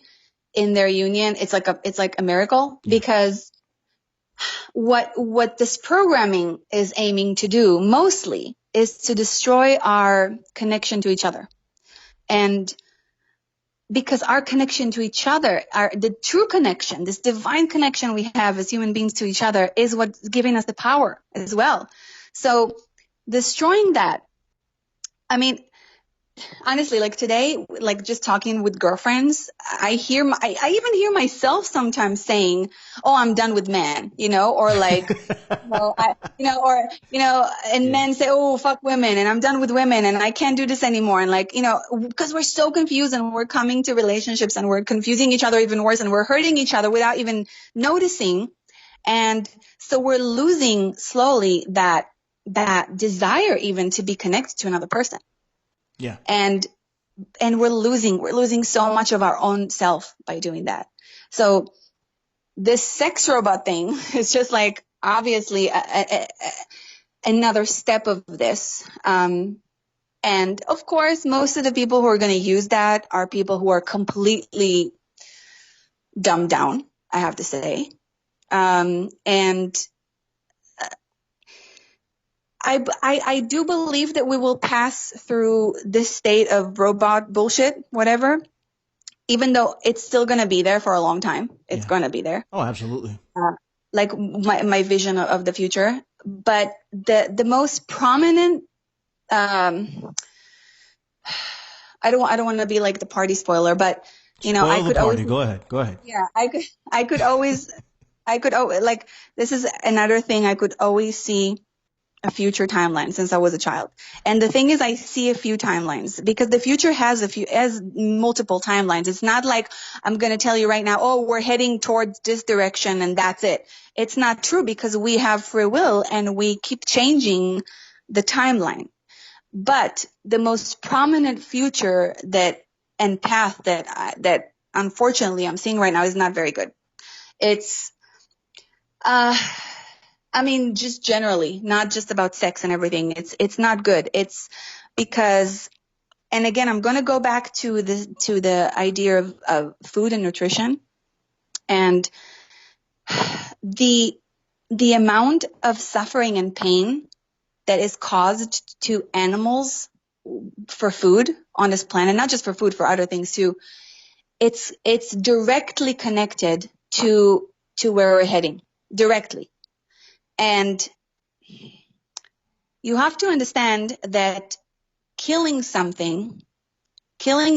in their union, it's like a miracle, because what this programming is aiming to do mostly is to destroy our connection to each other. And because our connection to each other, the true connection, this divine connection we have as human beings to each other, is what's giving us the power as well. So destroying that, I mean, honestly, like today, like just talking with girlfriends, I even hear myself sometimes saying, "Oh, I'm done with men," or like, and men say, "Oh, fuck women," and I'm done with women, and I can't do this anymore, and like, because we're so confused, and we're coming to relationships, and we're confusing each other even worse, and we're hurting each other without even noticing, and so we're losing slowly that desire even to be connected to another person. Yeah. And we're losing so much of our own self by doing that. So this sex robot thing is just like obviously another step of this. And of course, most of the people who are going to use that are people who are completely dumbed down, I have to say. And I do believe that we will pass through this state of robot bullshit, whatever, even though it's still going to be there for a long time. It's Yeah. going to be there. Oh, absolutely. Like my vision of the future. But the most prominent, I don't want to be like the party spoiler, but you know, Spoil the party. Go ahead. Yeah, I could always, like, this is another thing I could always see a future timeline since I was a child. And the thing is, I see a few timelines because the future has multiple timelines. It's not like I'm going to tell you right now, oh, we're heading towards this direction and that's it. It's not true because we have free will and we keep changing the timeline. But the most prominent future and path that unfortunately I'm seeing right now is not very good. It's, I mean, just generally, not just about sex and everything. It's not good. It's because, and again, I'm going to go back to the idea of food and nutrition, and the amount of suffering and pain that is caused to animals for food on this planet, not just for food, for other things too. It's directly connected to where we're heading, directly. And you have to understand that killing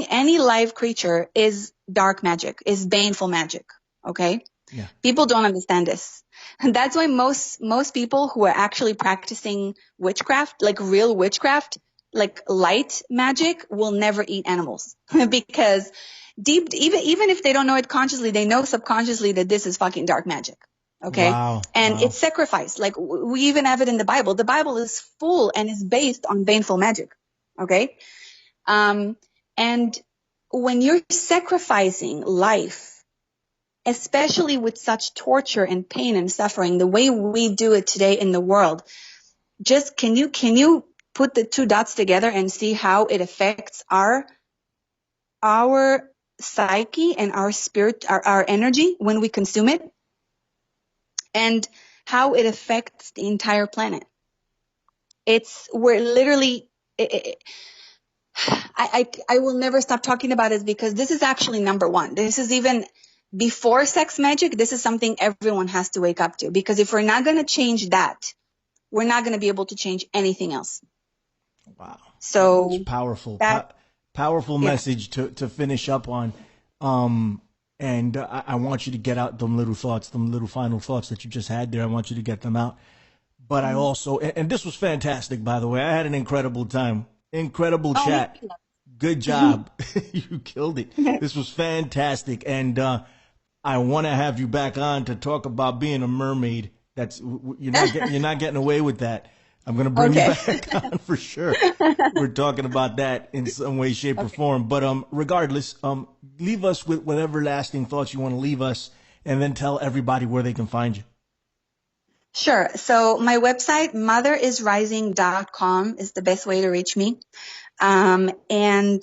any live creature is dark magic, is baneful magic. Okay? Yeah. People don't understand this. And that's why most people who are actually practicing witchcraft, like real witchcraft, like light magic, will never eat animals. Because even if they don't know it consciously, they know subconsciously that this is fucking dark magic. Okay. Wow. And Wow. it's sacrifice. Like we even have it in the Bible. The Bible is full and is based on baneful magic. Okay. And when you're sacrificing life, especially with such torture and pain and suffering, the way we do it today in the world, just can you put the two dots together and see how it affects our psyche and our spirit, our energy when we consume it? And how it affects the entire planet. We're literally, I will never stop talking about it because this is actually number one. This is even before sex magic. This is something everyone has to wake up to, because if we're not going to change that, we're not going to be able to change anything else. Wow. So it's powerful, powerful message to finish up on. And I want you to get out them little final thoughts that you just had there. I want you to get them out. But I also, and this was fantastic, by the way. I had an incredible time. Incredible chat. Good job. You killed it. This was fantastic. And I want to have you back on to talk about being a mermaid. You're not getting away with that. I'm going to bring you back on for sure. We're talking about that in some way, shape, or form. But regardless, leave us with whatever lasting thoughts you want to leave us, and then tell everybody where they can find you. Sure. So my website, motherisrising.com, is the best way to reach me. And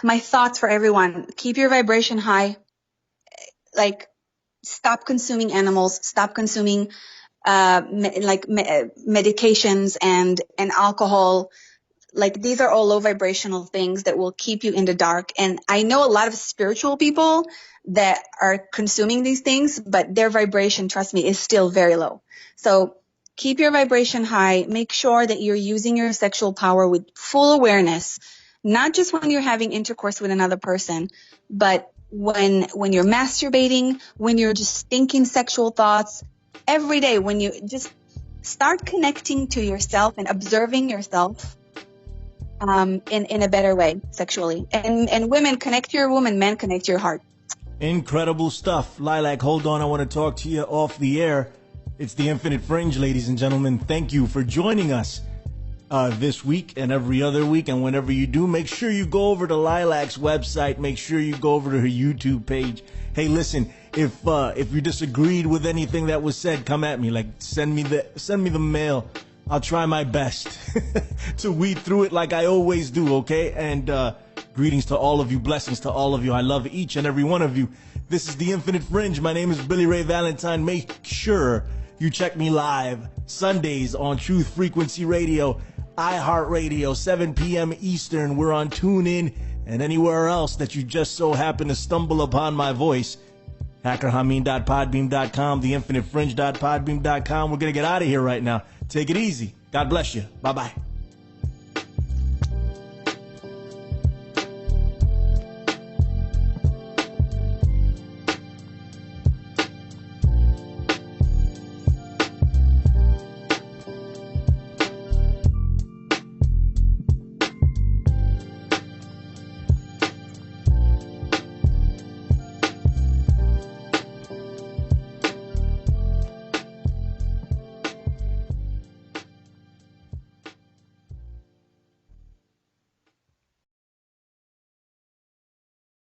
my thoughts for everyone: keep your vibration high. Like, stop consuming animals. Stop consuming medications and alcohol. Like, these are all low vibrational things that will keep you in the dark. And I know a lot of spiritual people that are consuming these things, but their vibration, trust me, is still very low. So keep your vibration high. Make sure that you're using your sexual power with full awareness, not just when you're having intercourse with another person, but when you're masturbating, when you're just thinking sexual thoughts, every day, when you just start connecting to yourself and observing yourself in a better way sexually. And women, connect to your woman, men, connect to your heart. Incredible stuff. Lilac, hold on. I want to talk to you off the air. It's the Infinite Fringe, ladies and gentlemen. Thank you for joining us this week and every other week. And whenever you do, make sure you go over to Lilac's website. Make sure you go over to her YouTube page. Hey, listen, if you disagreed with anything that was said, come at me. Like, send me the mail. I'll try my best to weed through it like I always do, okay? And greetings to all of you, blessings to all of you. I love each and every one of you. This is the Infinite Fringe. My name is Billy Ray Valentine. Make sure You check me live Sundays on Truth Frequency Radio, iHeartRadio, 7 p.m. Eastern. We're on TuneIn and anywhere else that you just so happen to stumble upon my voice. HackerHameen.podbeam.com, theinfinitefringe.podbeam.com. We're going to get out of here right now. Take it easy. God bless you. Bye-bye.